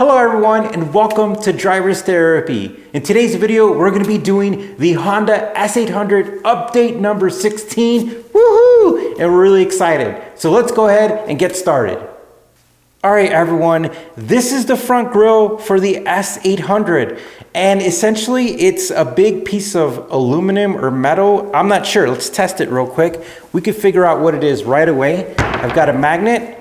Hello everyone and welcome to Driver's Therapy. In today's video, we're going to be doing the Honda S800 update number 16. Woohoo! And we're really excited. So let's go ahead and get started. All right, everyone, this is the front grille for the S800. And essentially it's a big piece of aluminum or metal. I'm not sure. Let's test it real quick. We could figure out what it is right away. I've got a magnet.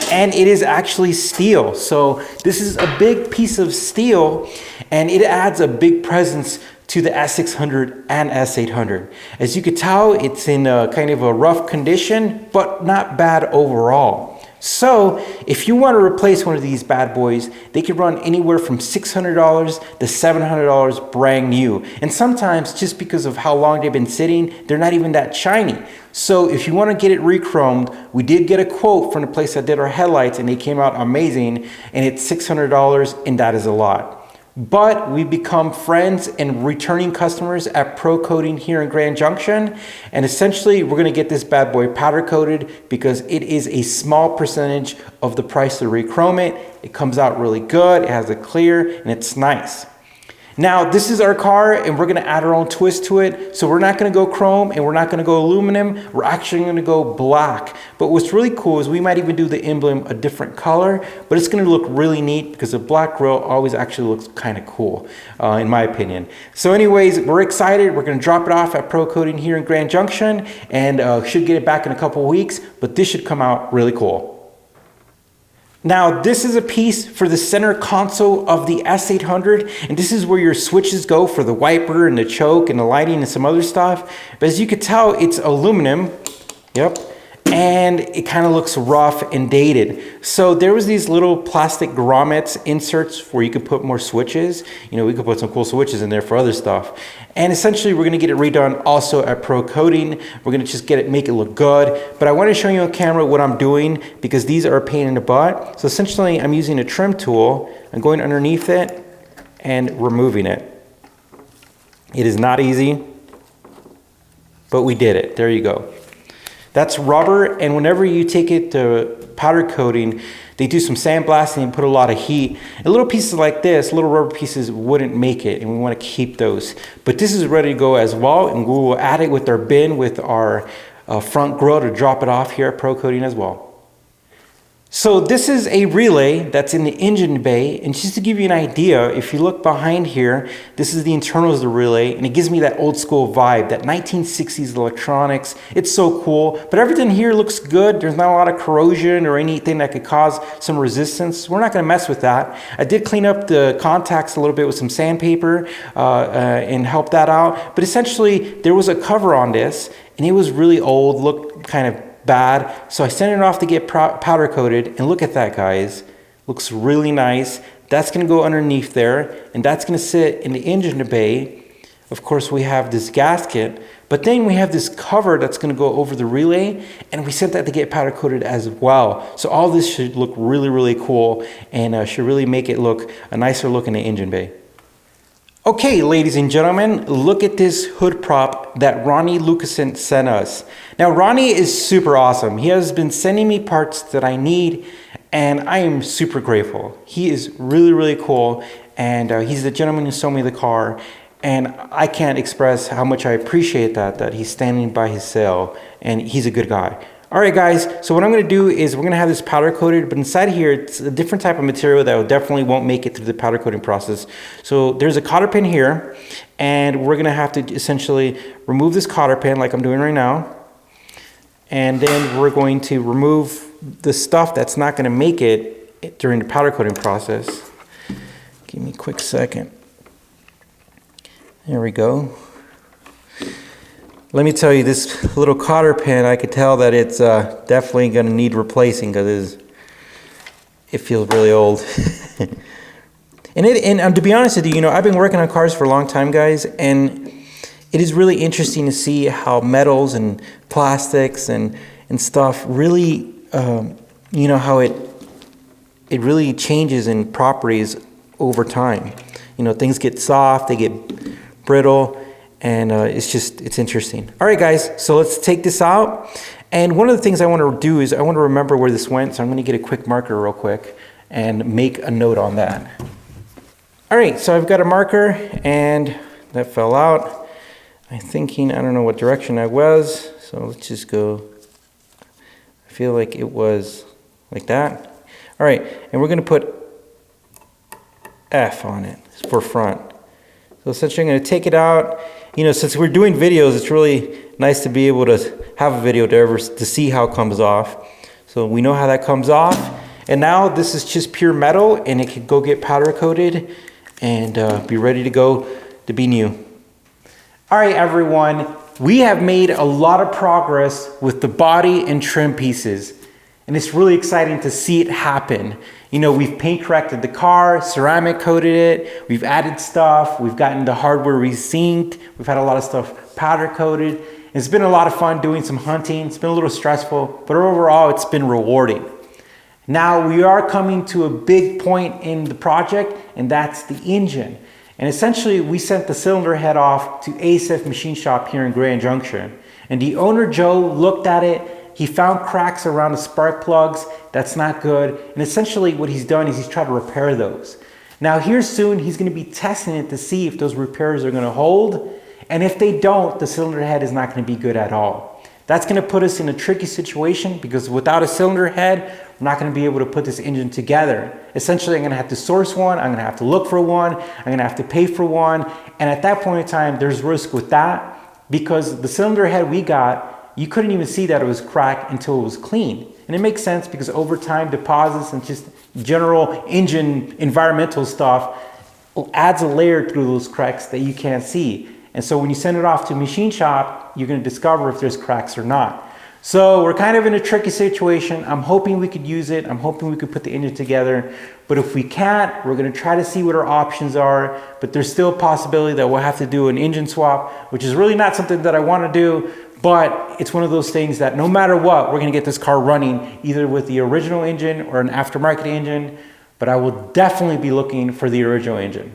And it is actually steel. So this is a big piece of steel and it adds a big presence to the S600 and S800. As you could tell, it's in a kind of a rough condition, but not bad overall. So if you want to replace one of these bad boys, they can run anywhere from $600 to $700 brand new. And sometimes just because of how long they've been sitting, they're not even that shiny. So if you want to get it re-chromed, we did get a quote from the place that did our headlights and they came out amazing, and it's $600, and that is a lot. But we become friends and returning customers at Pro Coating here in Grand Junction. And essentially we're gonna get this bad boy powder coated because it is a small percentage of the price to re-chrome it. It comes out really good, it has a clear, and it's nice. Now, this is our car and we're gonna add our own twist to it. So we're not gonna go chrome and we're not gonna go aluminum. We're actually gonna go black. But what's really cool is we might even do the emblem a different color, but it's gonna look really neat because the black grille always actually looks kind of cool, in my opinion. So anyways, we're excited. We're gonna drop it off at Pro Coating here in Grand Junction and should get it back in a couple of weeks, but this should come out really cool. Now, this is a piece for the center console of the S800, and this is where your switches go for the wiper and the choke and the lighting and some other stuff. But as you can tell, it's aluminum. Yep. And it kind of looks rough and dated. So there was these little plastic grommets inserts where you could put more switches. You know, we could put some cool switches in there for other stuff. And essentially we're gonna get it redone also at Pro Coating. We're gonna just get it, make it look good. But I want to show you on camera what I'm doing because these are a pain in the butt. So essentially I'm using a trim tool. I'm going underneath it and removing it. It is not easy, but we did it. There you go. That's rubber, and whenever you take it to powder coating, they do some sandblasting and put a lot of heat. And little pieces like this, little rubber pieces, wouldn't make it, and we want to keep those. But this is ready to go as well, and we will add it with our bin with our front grille to drop it off here at Pro Coating as well. So this is a relay that's in the engine bay, and just to give you an idea, if you look behind here, this is the internals of the relay, and it gives me that old school vibe, that 1960s electronics. It's so cool, but everything here looks good. There's not a lot of corrosion or anything that could cause some resistance. We're not gonna mess with that. I did clean up the contacts a little bit with some sandpaper and help that out, but essentially there was a cover on this, and it was really old, looked kind of bad. So I sent it off to get powder coated, and look at that, guys. Looks really nice. That's gonna go underneath there, and that's gonna sit in the engine bay. Of course, we have this gasket, but then we have this cover that's gonna go over the relay, and we sent that to get powder coated as well. So all this should look really, really cool, and should really make it look a nicer look in the engine bay. Okay, ladies and gentlemen, look at this hood prop that Ronnie Lucasen sent us. Now, Ronnie is super awesome. He has been sending me parts that I need, and I am super grateful. He is really, really cool, and he's the gentleman who sold me the car, and I can't express how much I appreciate that he's standing by his sale, and he's a good guy. All right, guys, so what I'm gonna do is we're gonna have this powder coated, but inside here, it's a different type of material that definitely won't make it through the powder coating process. So there's a cotter pin here, and we're gonna have to essentially remove this cotter pin like I'm doing right now. And then we're going to remove the stuff that's not gonna make it during the powder coating process. Give me a quick second. There we go. Let me tell you, this little cotter pin, I could tell that it's definitely going to need replacing because it feels really old. and to be honest with you, you know, I've been working on cars for a long time, guys, and it is really interesting to see how metals and plastics and stuff really, you know, how it really changes in properties over time. You know, things get soft, they get brittle, and it's interesting. All right, guys, so let's take this out. And one of the things I want to do is I want to remember where this went, so I'm going to get a quick marker real quick, and make a note on that. All right, so I've got a marker and that fell out. I'm thinking, I don't know what direction I was, so let's just go. I feel like it was like that. All right, and we're gonna put F on it for front. So essentially I'm gonna take it out. You know, since we're doing videos, it's really nice to be able to have a video to see how it comes off. So we know how that comes off. And now this is just pure metal and it can go get powder coated and be ready to go to be new. All right, everyone, we have made a lot of progress with the body and trim pieces. And it's really exciting to see it happen. You know, we've paint corrected the car, ceramic coated it, we've added stuff, we've gotten the hardware resynced, we've had a lot of stuff powder coated. It's been a lot of fun doing some hunting. It's been a little stressful, but overall it's been rewarding. Now we are coming to a big point in the project, and that's the engine. And essentially we sent the cylinder head off to ASF Machine Shop here in Grand Junction. And the owner, Joe, looked at it. He found cracks around the spark plugs. That's not good. And essentially what he's done is he's tried to repair those. Now here soon, he's gonna be testing it to see if those repairs are gonna hold. And if they don't, the cylinder head is not gonna be good at all. That's gonna put us in a tricky situation because without a cylinder head, we're not gonna be able to put this engine together. Essentially, I'm gonna have to source one, I'm gonna have to look for one, I'm gonna have to pay for one. And at that point in time, there's risk with that because the cylinder head we got, you couldn't even see that it was cracked until it was clean. And it makes sense because over time, deposits and just general engine environmental stuff adds a layer through those cracks that you can't see. And so when you send it off to a machine shop, you're gonna discover if there's cracks or not. So we're kind of in a tricky situation. I'm hoping we could use it. I'm hoping we could put the engine together. But if we can't, we're gonna try to see what our options are. But there's still a possibility that we'll have to do an engine swap, which is really not something that I wanna do. But it's one of those things that no matter what, we're gonna get this car running either with the original engine or an aftermarket engine, but I will definitely be looking for the original engine.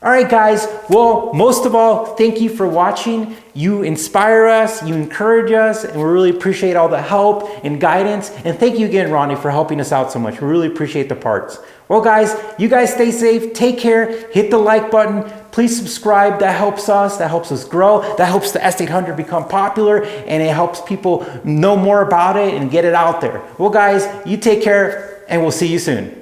All right, guys, well, most of all, thank you for watching. You inspire us, you encourage us, and we really appreciate all the help and guidance. And thank you again, Ronnie, for helping us out so much. We really appreciate the parts. Well, guys, you guys stay safe, take care, hit the like button. Please subscribe, that helps us grow, that helps the S800 become popular, and it helps people know more about it and get it out there. Well, guys, you take care, and we'll see you soon.